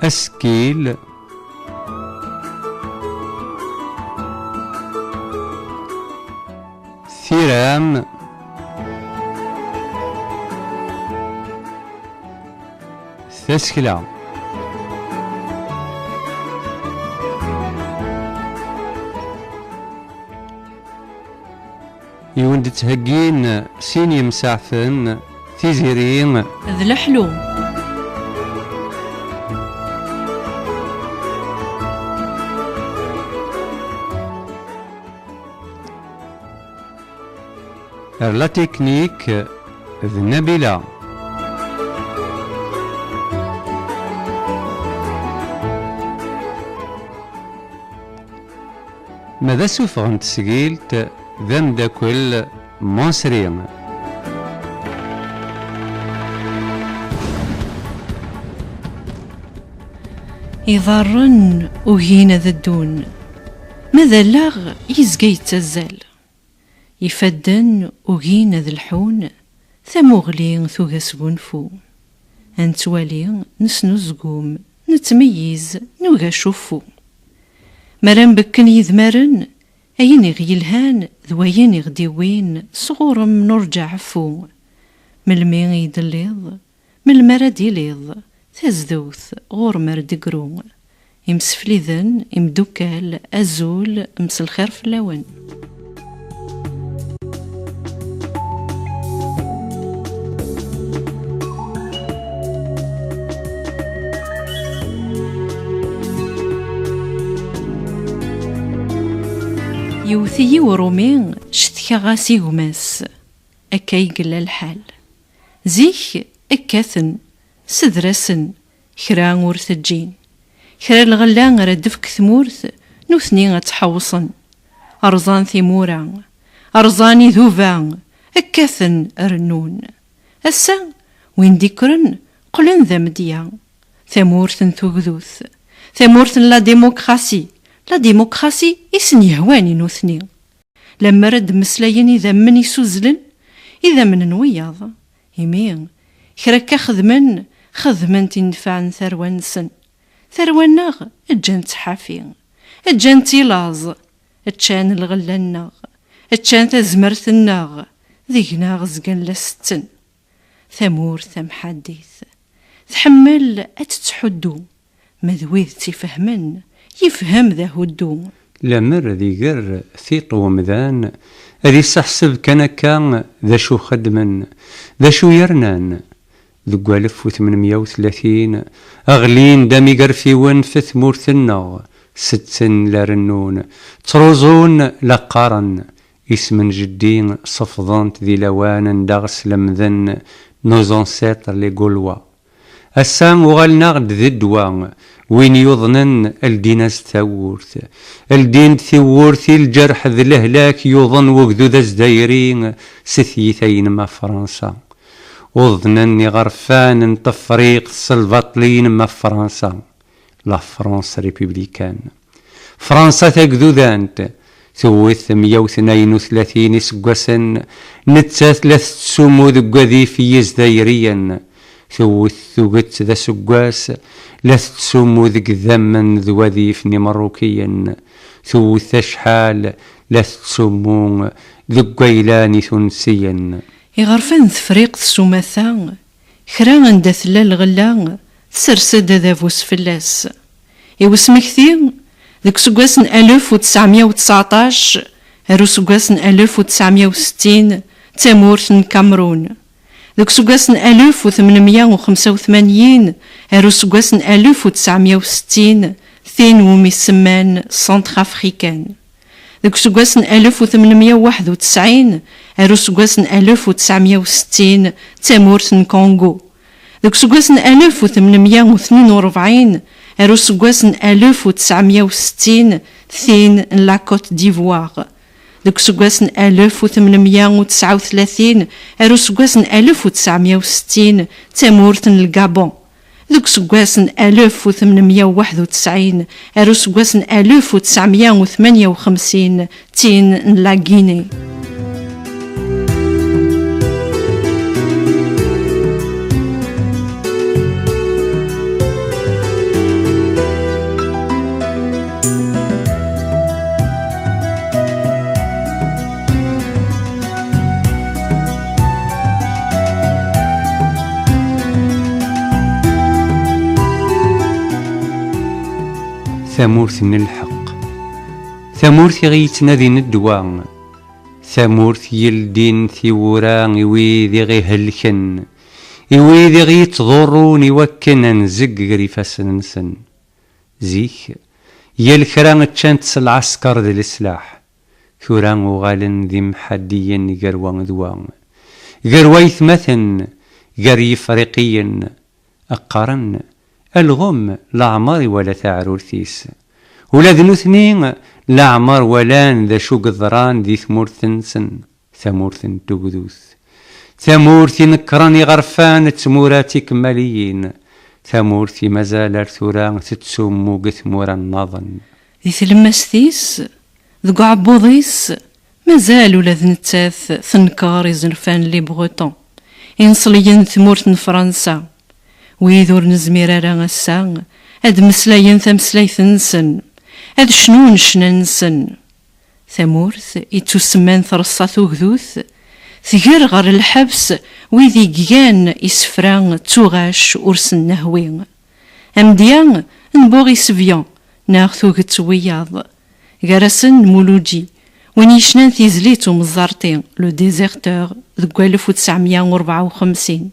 أسكيل ثيرام ثسكلا يوند تهجين سيني مسعفن تيزيرين ذ الحلو لا تكنيك ذ نبيلة ماذا سوفغن تسجيلت ذم داكل مونسرين يضرن وهينا ذا الدون ماذا لاغ يزقى يتزال يفدن وهينا ذا الحون ثمغلي ثوغا سبونفو انتوالي نسنو زقوم نتميز نوغا شوفو مران بكن يذمرن أين يغيلهان ذوين يغديوين صغورم نرجع عفو ملمين يدليض ملمرد يليض تزدوث غور مرد قرو يمسفليذن يمدوكال أزول مس الخير في اللون يوثي ورومين شتكا غاسي غماس أكا يقلا الحال زيك أكاثن سدرسن كرا ورث الجين كرا الغلا ردفك ثمورث نوثني غتحوصن أرزان ثمورا أرزاني ذوبان أكاثن أرنون أسا وين ديكرن قلن ذا مديا ثمورثن ثوغذوث ثمورثن لا ديموكراسي لا ديموكراسي إسن يهواني نوثني لما رد مسلاين إذا من يسوزلن إذا من نوياض يمين كراكا خذمن تنفعن ثروان سن ثروان ناغ اجان تحافي اجان تيلاز اتشان الغلا الناغ اتشان تزمرت الناغ ذيك ناغ زقان لستن ثمور ثم حديث تحمل اتتحدو مذويذ تفهمن يفهم ذا هدو لامر ذي قر ثيطو مذان ذي سحسب كان ذا شو خدمن ذا شو يرنان ذو 1830 أغلين دامي قرفيون في ثمور ثنغ ستن لرنون تروزون لقارن اسم جدين صفضانت ذي لوان دغس لمذن نوزون سيطر لقلوا السام وغالنا غد ذي الدوان وين يظنن الديناس ثورث الدين ثورث الجرح ذي الهلاك يظن وقذو ذا زدايرين سثيثين ما فرنسا وظنني غرفان تفريق سلفاطلين ما فرنسا لا فرنسا ريبوبليكان فرنسا تقذو ذانت ثوث 132 سقوسن نتا 3 سمو ذو ذي في زدايريا ثوث ثوقت ذا سقواس 3 سمو ذك ذمن ذو ذيفني مروكيا ثوث شحال 3 سمو ذو قيلاني ثنسيا يغرفن ثفريق السماثا كرا عند ثلا الغلا تسرسد ذا فوس فلاس يوسم كثير ذك سقواسن 1919 هرو سقواسن 1960 تامورث كامرون ذك سقواسن 1885 هرو سقواسن 1960 ثين ومي السمان سنتر أفريكان ذك سقواسن 1891 هرو سقواسن 1960 تامورث كونغو ذك سقواسن 1842 هرو سقواسن 1960 ثين لاكوت ديفوار ذك سقواسن 1839 هرو سقواسن 1960 تامورث الغابون ذك سقواسن 1891 هرو سقواسن 1958 تين لا غيني ثمورث الحق، ثمورث غيتنادي الدواء، ثمورث يلدين ثيورا ويذي غيهلكن، ويذي غيتضرون يوكن نزق غريفاس نسن. زيك يالكرا تشانت العسكر ذي السلاح، ثورا وغالن ذي محديا قروان ذوان، قرويث مثن قري فريقيا أقارن الغم لعمر ولا ثعرورثيس، ولا ذنوثنين لعمر ولان ذا شو قذران ذي ثمورثنسن، ثمورثن تقذوث، ثمورثي نكراني غرفان تموراتي كماليين، ثمورثي مازال ارثورا تتسمو قثمورا النظن. ذي ثلمستيس ذو عبوضيس مازالو لذ نتاث ثنكار زنفان لي بغوطون، إنصليين ثمورث فرنسا، ويذور نزمير رانسا هاد مسلاين ثمسلايث نسن، هاد شنون شننسن. ثمورث يتسمان ثرصات وغذوث، ثقر غر الحبس ويذي جيان إسفران توغاش أرسن نهوين. أمديان نبوغي سفيان ناخذو غتوياض، غرسن مولوجي وين يشنان تيزليتو مزارتين لو ديزيرتور ذو 1954.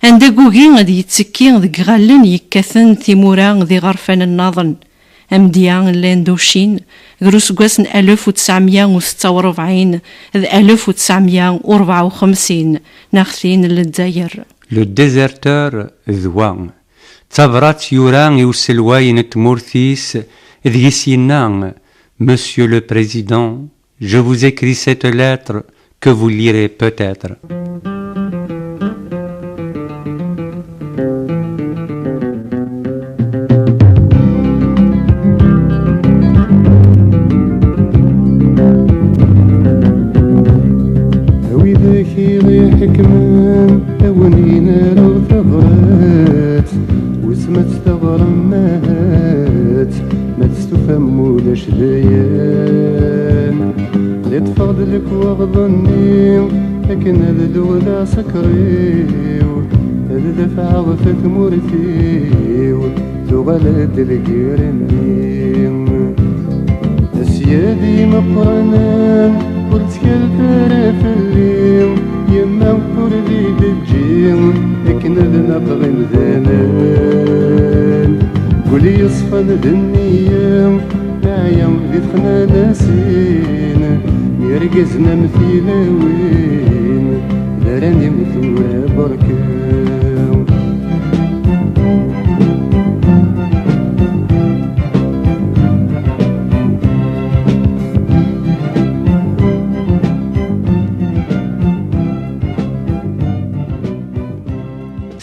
عند كوكي غادي يتسكين ذي غالن يكاثن ثيمورا ذي غرفان الناظن. أمديان لاندوشين غروس قواسن 1946 ذ 1954 ناخثين للدزاير. لو ديزيرتور ذوان تبرات يوران يوسلواين تمورثيس ذي سينان. Monsieur le Président, je vous écris cette lettre que vous lirez peut-être. حكمان أونينا لو ثغرات وسمت ثغر مات ما تستفهم ولاش ديان اللي تفضلك وغضني لكن هذا الولا سكريو هذا دفع غفت مورثيو ثغلات الكيرنيم أسيادي مقرنان قلت كالفرا في الليل يما وردي بالجيم لكن ذنا بغن ذنان قولي يصفى ذنيام نعيم ذي دخنا ناسين يرقزنا مثيلاوين داراني مثورة بركام.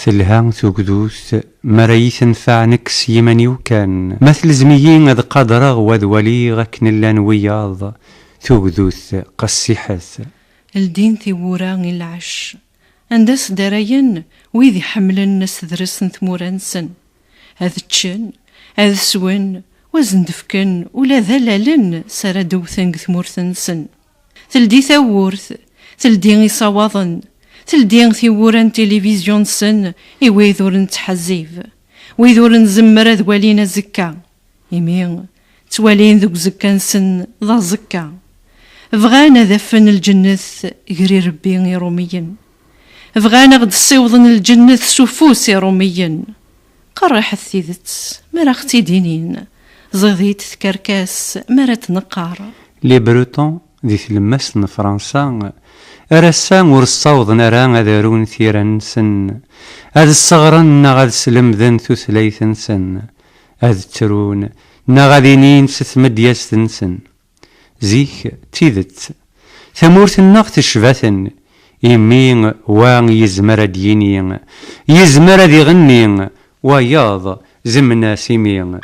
ثلها ثقدوث مرايث نفعنك سيماني وكان مثل زميين ذ قدرغ وذ وليغ كنلان وياض ثقدوث قصي حث. الدين ثوران العش اندس دراين ويذي حملن ناس ذرسن ثمورانسن، هذ تشن هذ سون وزن دفكن ولا ذلالن سردو ثنق ثمورثنسن. ثلدي ثورث ثلدي صواضن ثلدين ثيوران تلفزيون سن ويذور نتحزيف ويذور نزمر ذوالينا زكا يمين توالين ذوك زكا نسن ذا زكا بغانا ذفن الجنث غري ربي روميا بغانا غد صيوضن الجنث سفوس روميا قرح الثيذت مرا اختي دينين زغيت تكركاس مرا تنقار. لي بروتون ذي ثلمسن فرنسا أرسان ورصاوض نرى أذارون ثيرانسن أذ الصغرن غاد سلمذن ثثليثنسن أذ ترون نغادينين ستمد يستنسن. زيك تيذت ثمورث النغ تشبثن يمين وان يزمر دينين يزمر ذي غنين وياض زمنا سيمين.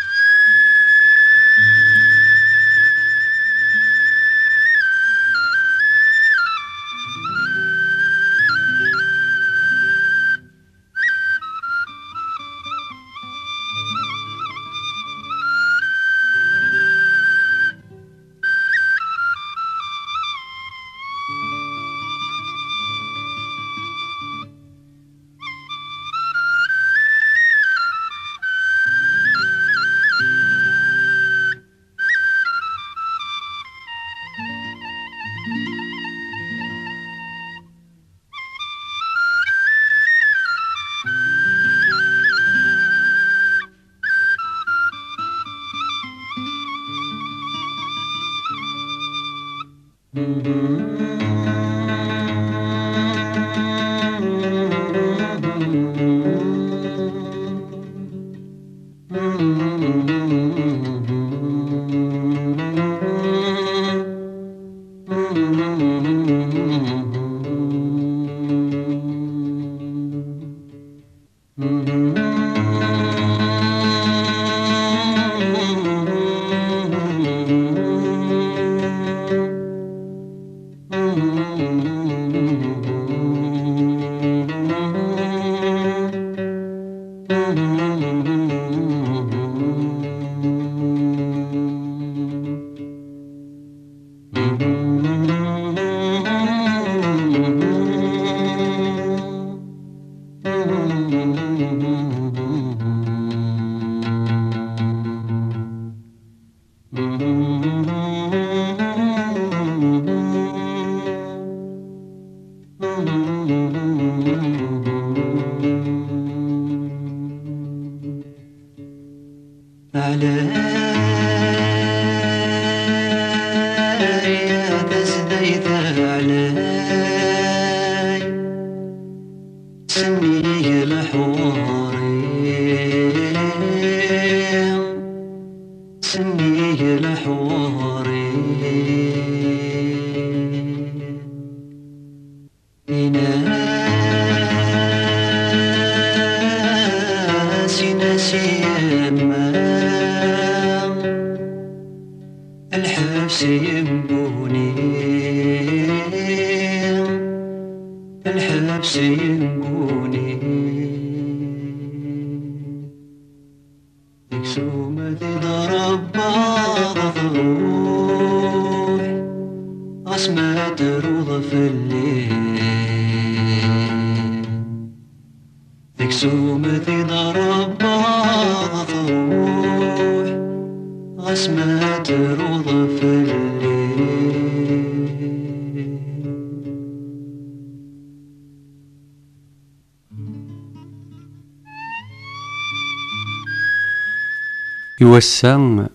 يوسع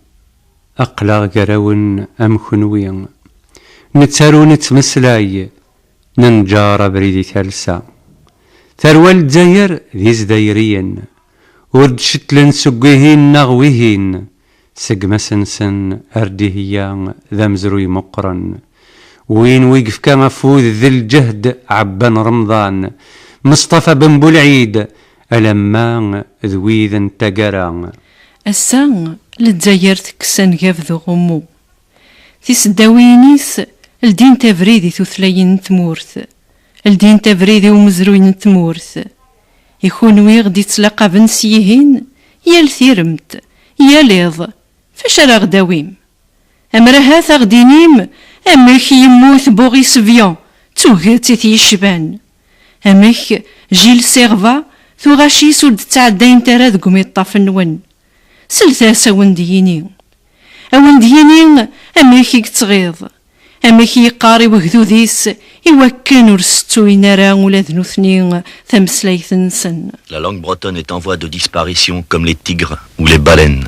أقلع قراون أم خنوي نتسارو نتمسلاي ننجار بريدي ثالثة ثروال دزاير ذي زدايرين ورد شتلن سقيهين نغويهين سقما سنسن أرديهيا ذا مزروي مقرن وين ويقف كما فوذ ذي الجهد عبان رمضان مصطفى بن بولعيد ألمان ذويذ انتقران السان لتزاير تكسان قاف ذو غمو تيسداوينيس الدين تفريدي ثلاثين تمورث الدين تفريدي ومزروين تمورث يكون ويغدي تلاقى بنسيهين يا الثيرمت يا ليض فاش راه غداويم امرا هاثا غدينيم امك يموت بوغيس فيون توهاتي تيشبان امك جيل سيغفا ثغاشي سود تعدين ترى ذقمي الطافنون سلثاسا وندييني أوندييني أماكي كتغيض أماكي يقاري وهذوذيس إوكان ورستو ينارا ولا ذنوثني ثمسلايث نسن. La langue bretonne est en voie de disparition comme les tigres ou les baleines.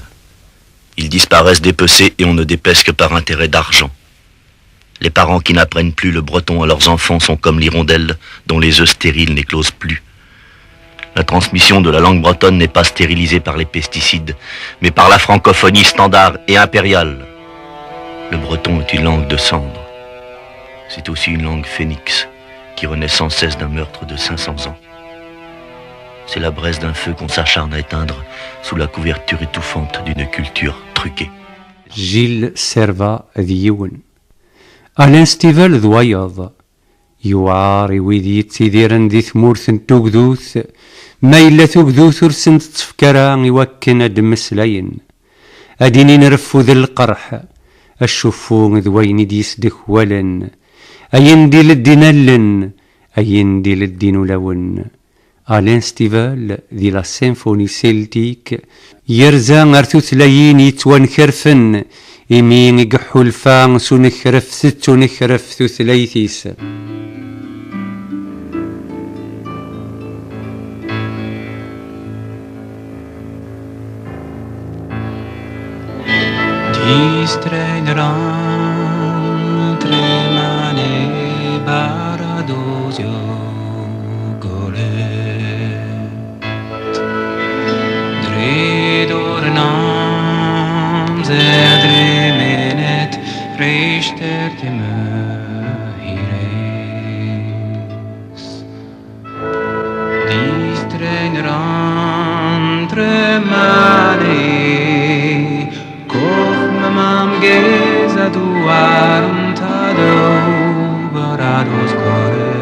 Ils disparaissent dépecés et on ne dépèce que par intérêt d'argent. Les parents qui n'apprennent plus le breton à leurs enfants sont comme l'hirondelle dont les œufs stériles n'éclosent plus. La transmission de la langue bretonne n'est pas stérilisée par les pesticides, mais par la francophonie standard et impériale. Le breton est une langue de cendre. C'est aussi une langue phénix, qui renaît sans cesse d'un meurtre de 500 ans. C'est la braise d'un feu qu'on s'acharne à éteindre sous la couverture étouffante d'une culture truquée. Gilles Serva ديون الانستيفال ذويض يوار ويدي تيديرن دي ثمورث توقذوث ما إلا توقذوث ورسنت تفكرا يوكن أدمسلاين أديني نرفو ذي القرح الشفون ذوين ديس دخولا أيندي للدينالن أيندي للدين لون الانستيفال ذي لا سيمفوني سيلتيك يرزان أرثو ثلايين يتوان خرفن إمين يقحو الفان سنخرف ست نخرف ثلاثيس Distrainer entre zedrimenet richter hires distreiner andre mane koch mam geza duarum tado barados kore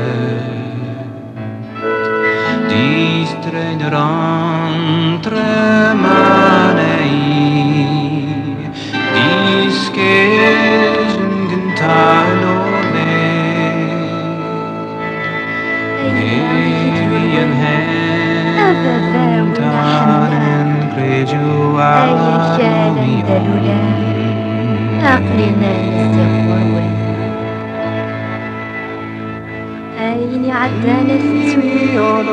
distreiner andre mane diskejen gentalone Nevien hentaren kreju عقلنا نستغفر أين عدانا التسوير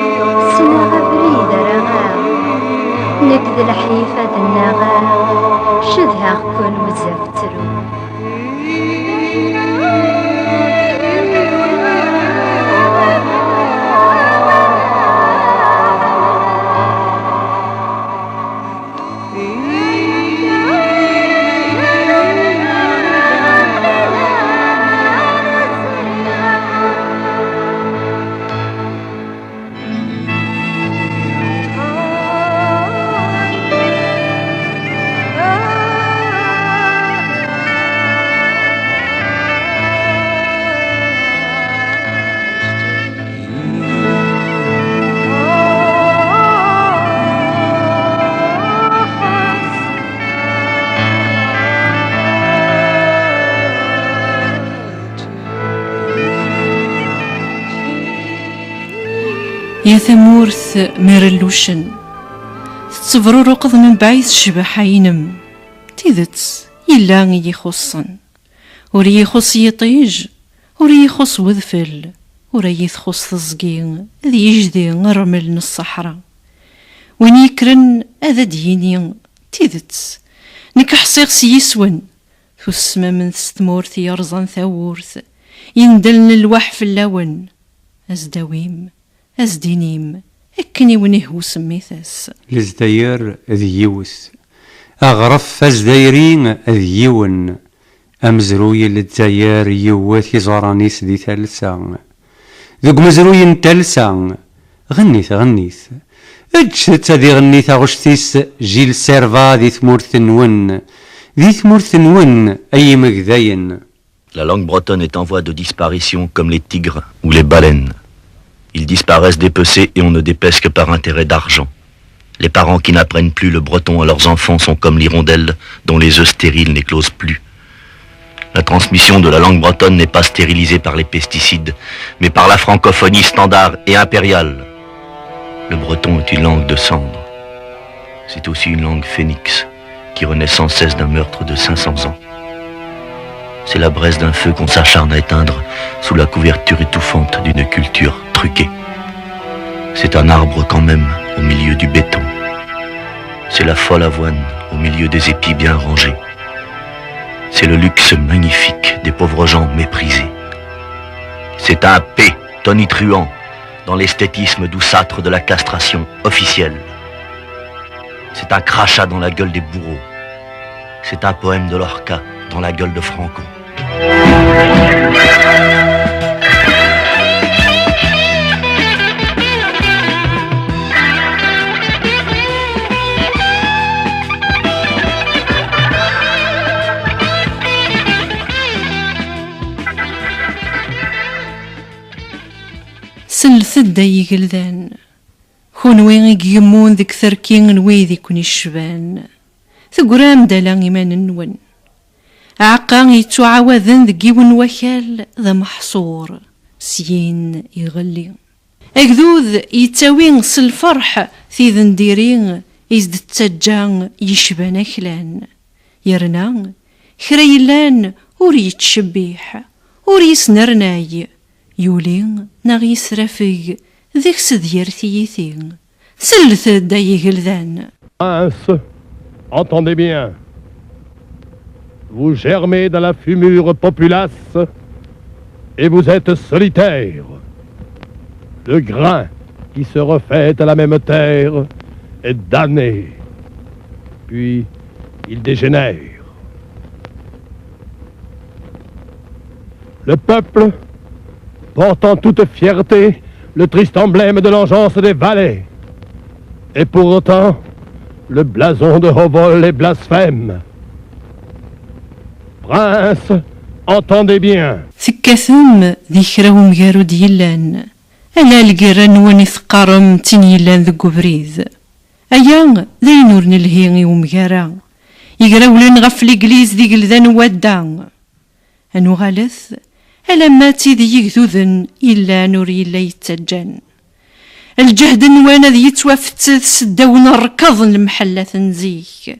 سنا غبريد رغا نكد الحيفة النغا شدها كون وزفترو يا ثمورث ميرلوشن تتبرو رقض من بعيد الشبحينم تيذت يلا يخصن وري يخص يطيج وري يخص وذفل وري يخص تزقين ذي يجدي نرمل من الصحراء وين يكرن هذا ديني تيذت نكحصيغ سيسون ثسما من ستمورث يرزن ثورث يندلن الوح في اللون أزدويم أزدينيم أكني ونهو سميثاس لزداير ذيوس أغرف أزدايرين ذيون أمزروي للزاير يوث يزورانيس ذي ثالثا ذوق مزروي تالثا غنيث أجت ذي غنيث غشتيس جيل سيرفا ذي ثمورث نون أي مغذاين. La langue bretonne est en voie de disparition comme les tigres ou les baleines. Ils disparaissent dépecés et on ne dépèce que par intérêt d'argent. Les parents qui n'apprennent plus le breton à leurs enfants sont comme l'hirondelle dont les œufs stériles n'éclosent plus. La transmission de la langue bretonne n'est pas stérilisée par les pesticides, mais par la francophonie standard et impériale. Le breton est une langue de cendre. C'est aussi une langue phénix qui renaît sans cesse d'un meurtre de 500 ans. C'est la braise d'un feu qu'on s'acharne à éteindre sous la couverture étouffante d'une culture truquée. C'est un arbre quand même au milieu du béton. C'est la folle avoine au milieu des épis bien rangés. C'est le luxe magnifique des pauvres gens méprisés. C'est un P tonitruant dans l'esthétisme douceâtre de la castration officielle. C'est un crachat dans la gueule des bourreaux. C'est un poème de Lorca dans la gueule de Franco. سلثد يقلدان خونوين يقيمون ذيك ثركين ويذي كوني الشبان ثقرام دالا إيمان النون عقا يتعاوذن ذقيون وكال ذا محصور سين يغلي أكذوذ يتاوين سالفرح ذن ديرين يزد التجان يشبان أكلان يرنا خريلان وري يتشبيح وري يسنرناي يولين ناغي يسرافق ذيك سدير ثيثين سلث داي غلذان. Entendez bien, vous germez dans la fumure populace et vous êtes solitaire. Le grain qui se refait à la même terre est damné. Puis il dégénère. Le peuple, portant toute fierté le triste emblème de l'engeance des valets. Et pour autant, le blason de Hovol est blasphème. Prince, entendez bien. ثكثم ذكرهم جارو ديلان ألا الجيران واني ثقارم تنيلان ذو بريد أيا ذين ور نلهي ومجارا يقراولن غف الإجليز ذي قلذان ودا أنو غالث ألا ماتي ذي يكذوذن إلا نور إلا يتجان الجهد نوانا ذي يتوافت سداون الركض المحلة تنزيك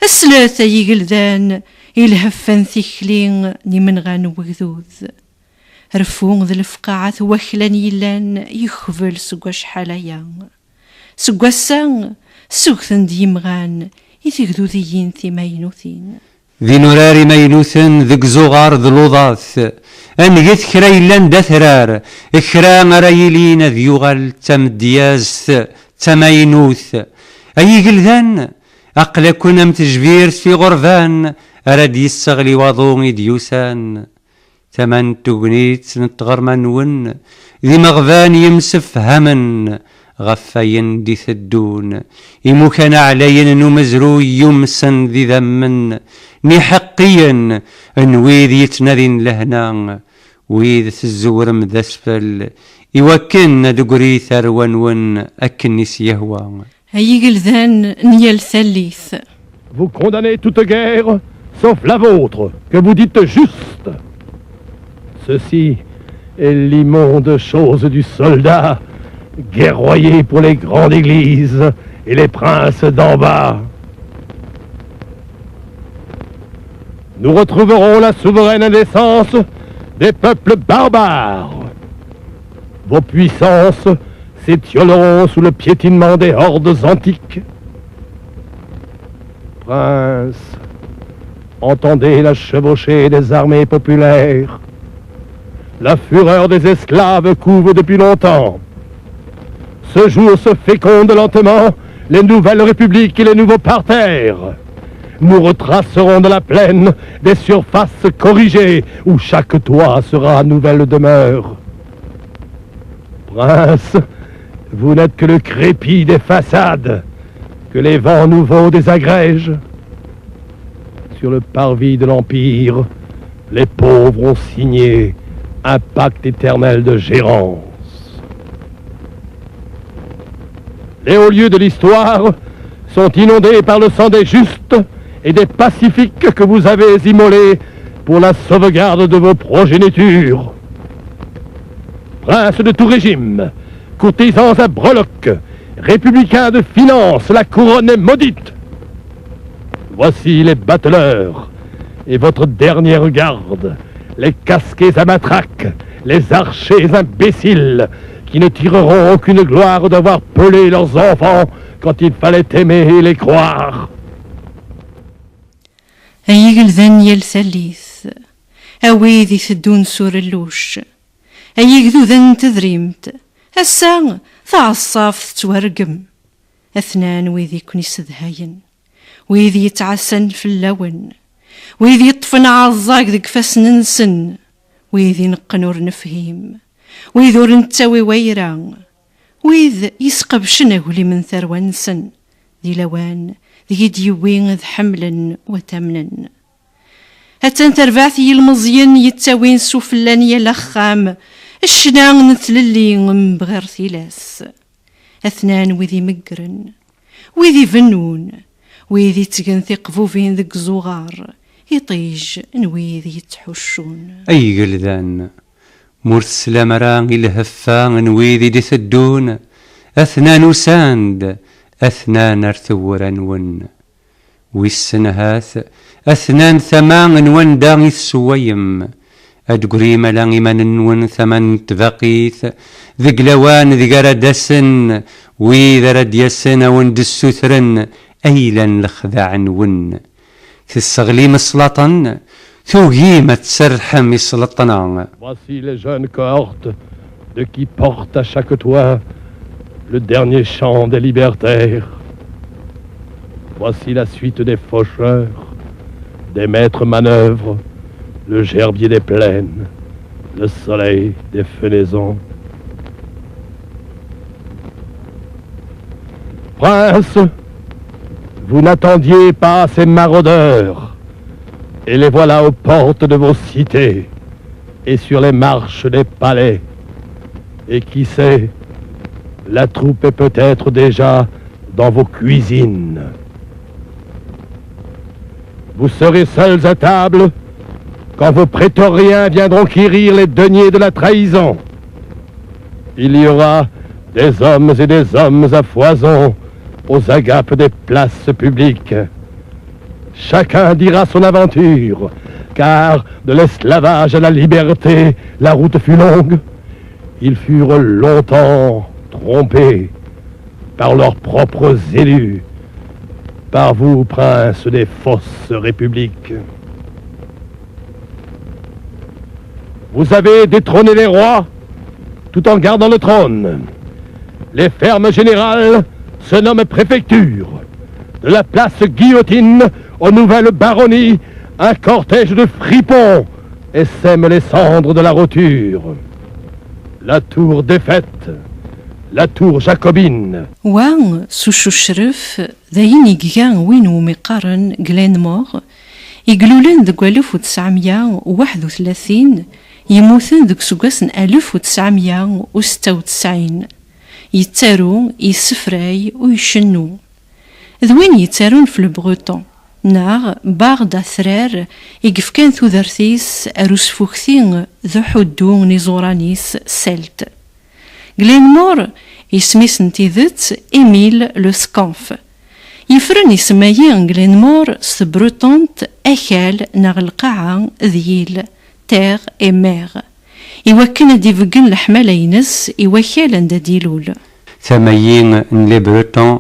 السلاثة يقلذان الهفان ثيكلين نمن غان وقذوذ رفون ذي الفقاعة وخلان يلان يخفل سقوا شحاليا سقوا السان سوكثن ديمغان يتقذوذيين ثمينوثين ذي نوراري مينوثن ذك زغار ذلوضاث أنجث كرا يلان دثرار كرا مرايلين ذيوغال تمدياز تمينوث أي قلذان أقل كنا متجبير في غرفان أراد يستغلي وضوغي ديوسان ثمن تغنيت نتغر منون ذي مغفان يمسف همن غفاين دي ثدون إمو كان عليا نو مزرو يمسن ذي ذمن ني حقيا انويذ يتنذين لهنا ويذ الزور مذسفل يوكن دقري ثروان ون أكنس يهوى أي قلذان نيال ثالث. Vous condamnez toute guerre, sauf la vôtre, que vous dites juste. Ceci est l'immonde chose du soldat, guerroyer pour les grandes églises et les princes d'en bas. Nous retrouverons la souveraine indécence des peuples barbares. Vos puissances s'étioleront sous le piétinement des hordes antiques. Prince, entendez la chevauchée des armées populaires. La fureur des esclaves couve depuis longtemps. Ce jour se féconde lentement les nouvelles républiques et les nouveaux parterres. Nous retracerons de la plaine des surfaces corrigées où chaque toit sera nouvelle demeure. Prince, vous n'êtes que le crépi des façades, que les vents nouveaux désagrègent. Sur le parvis de l'Empire, les pauvres ont signé un pacte éternel de gérance. Les hauts lieux de l'histoire sont inondés par le sang des justes et des pacifiques que vous avez immolés pour la sauvegarde de vos progénitures. Princes de tout régime, courtisans à breloques, républicains de finance, la couronne est maudite. Voici les bateleurs et votre dernière garde, les casqués à matraque, les archers imbéciles qui ne tireront aucune gloire d'avoir pelé leurs enfants quand il fallait aimer et les croire. أي قلذان يال ثالث أويذي ثدون سور اللوش أي قذوذن تذريمت الساعة ثعصاف تتورقم أثنان ويذي كن يسدهاين ويذي يتعسن في اللون ويذي يطفن عالزاق ذك فاسن نسن ويذي نقنور نفهيم ويذور نتاوي ويران ويذ يسقب شنغولي من ثروان سن ذي لوان ذي ديوين ذ حملا وتمنا هتان تربعثي المزين يتاوين سوفلان يلخام الشنان نتللي بغير ثلاث اثنان وذي مقرن وذي فنون وذي تقن ثقفوفين ذك زغار يطيج نويذي يتحشون أي قلذان مرسل مران الهفان نويذي دي ثدون أثنان ساند أثنان ارثورا ون ويسنهاث أثنان ثمان ون داغي السويم أدقري ملاني من ون ثمن تبقيث ذقلوان ذقردسن ويذا رديسن ون دسوثرن أيلا لخذع ون تستغلي مسلطا ثوهيمة سرحم مسلطنا. Voici les jeunes cohortes de qui portent à chaque toit le dernier chant des libertaires. Voici la suite des faucheurs, des maîtres manœuvres, le gerbier des plaines, le soleil des fenaisons. Prince, vous n'attendiez pas ces maraudeurs, et les voilà aux portes de vos cités et sur les marches des palais. Et qui sait, la troupe est peut-être déjà dans vos cuisines. Vous serez seuls à table quand vos prétoriens viendront quérir les deniers de la trahison. Il y aura des hommes et des hommes à foison aux agapes des places publiques. Chacun dira son aventure, car de l'esclavage à la liberté, la route fut longue. Ils furent longtemps trompés par leurs propres élus, par vous, princes des fausses républiques. Vous avez détrôné les rois tout en gardant le trône. Les fermes générales se nomment préfectures. De la place Guillotine aux nouvelles baronnies, un cortège de fripons essaime les cendres de la roture. La tour défaite, la tour jacobine. Wa Souchouchref, dayen igan win ومقارن Glenmore, يقلولن ذك 1931 يموتن ذك سوقسن 1996 يتارو يسفراي ويشنو ذوين يتارون في البغوطون ناغ باغ داثرار يقف كان ثوذرثيس أروس فوكثين ذو حدو نيزورانيس سلت غلينمور يسميس نتيذت إيميل لو سكونف يفرن يسمايين غلينمور سبروتونت أكال ناغ القاعة ذيل تيغ إي ميغ يوكن ديفقن الحمالة ينس يوكالا دا ديلول ثميين لي بروتون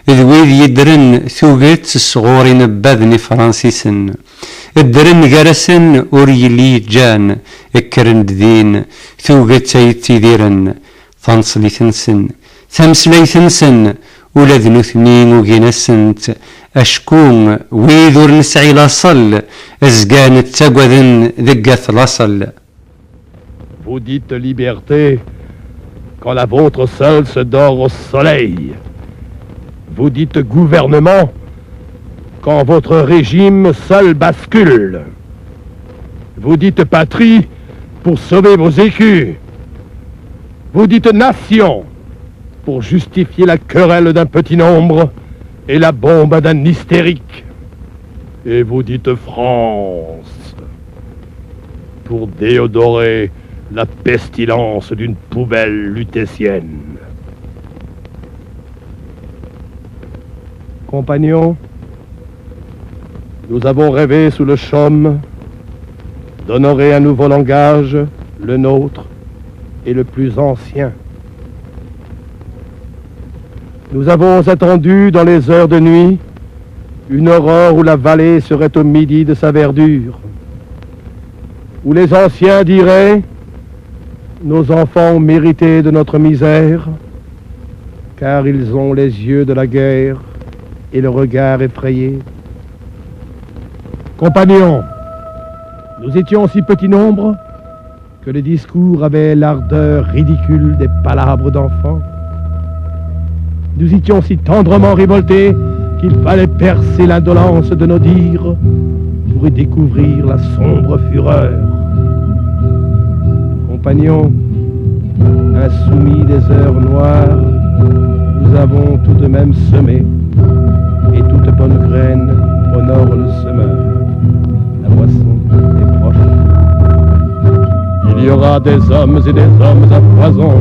ذويذ يدرن ثوغيت الصغورين باذن فرانسيسن الدرن جرسن أوريلي جان اكرن دين ثوغيت سيتيديرن فانصلي ثنسن ثمسلي ثنسن ولاد نثنين وجنسنت أشكون ويذور نسعي لاصل أزقان تاقوذن ذقاث لاصل. Vous dites liberté quand la vôtre seule se dort au soleil. Vous dites gouvernement quand votre régime seul bascule. Vous dites patrie pour sauver vos écus. Vous dites nation pour justifier la querelle d'un petit nombre et la bombe d'un hystérique. Et vous dites France pour déodorer la pestilence d'une poubelle lutétienne. Compagnons, nous avons rêvé sous le chaume d'honorer un nouveau langage, le nôtre et le plus ancien. Nous avons attendu dans les heures de nuit une aurore où la vallée serait au midi de sa verdure, où les anciens diraient: nos enfants ont mérité de notre misère, car ils ont les yeux de la guerre et le regard effrayé. Compagnons, nous étions si petit nombre que les discours avaient l'ardeur ridicule des palabres d'enfants. Nous étions si tendrement révoltés qu'il fallait percer l'indolence de nos dires pour y découvrir la sombre fureur. Compagnons, insoumis des heures noires, nous avons tout de même semé, et toute bonne graine honore le semeur. La moisson est proche. Il y aura des hommes et des hommes à foison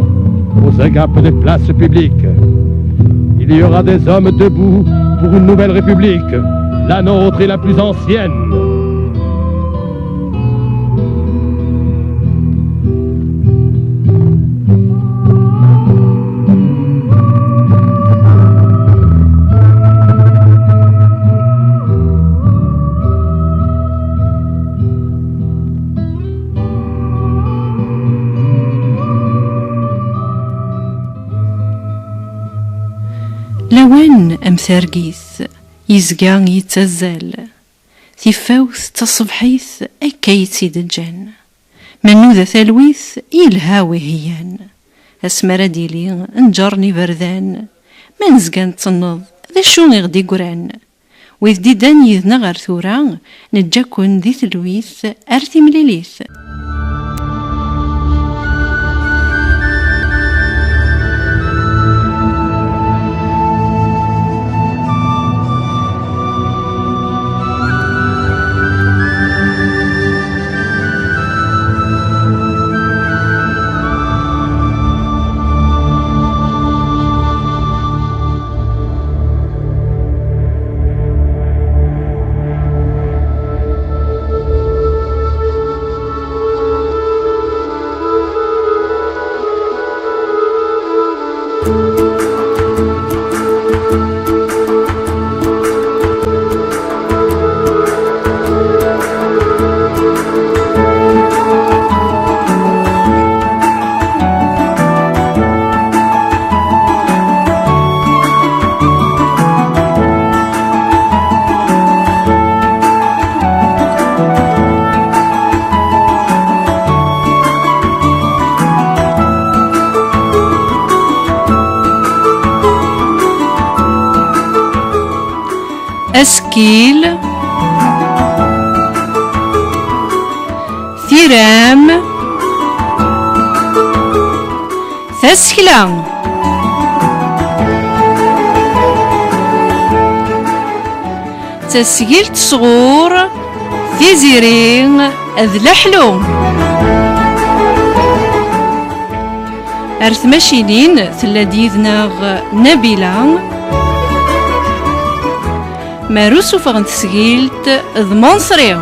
aux agapes des places publiques. Il y aura des hommes debout pour une nouvelle république, la nôtre et la plus ancienne. لوين أمثارقيث يزقان يتزال تفاوث تصبحيث أكايت سيد الجان منو ذا ثالويث يلهاوي هيان أسمرا ديلي نجرني بردان ما نزقان تصنض ذا شو غدي قران وإذ ديدان يذنا غير ثورا نجاكن ذي ثلويث أرثي مليليث. أسكيل ثيرام تسكلا تسجيل صغور تيزيرين أذلحلو أرث ماشينين ثلاديذنا نبيلا ماروسو فغن تسجيلت ضمان صريو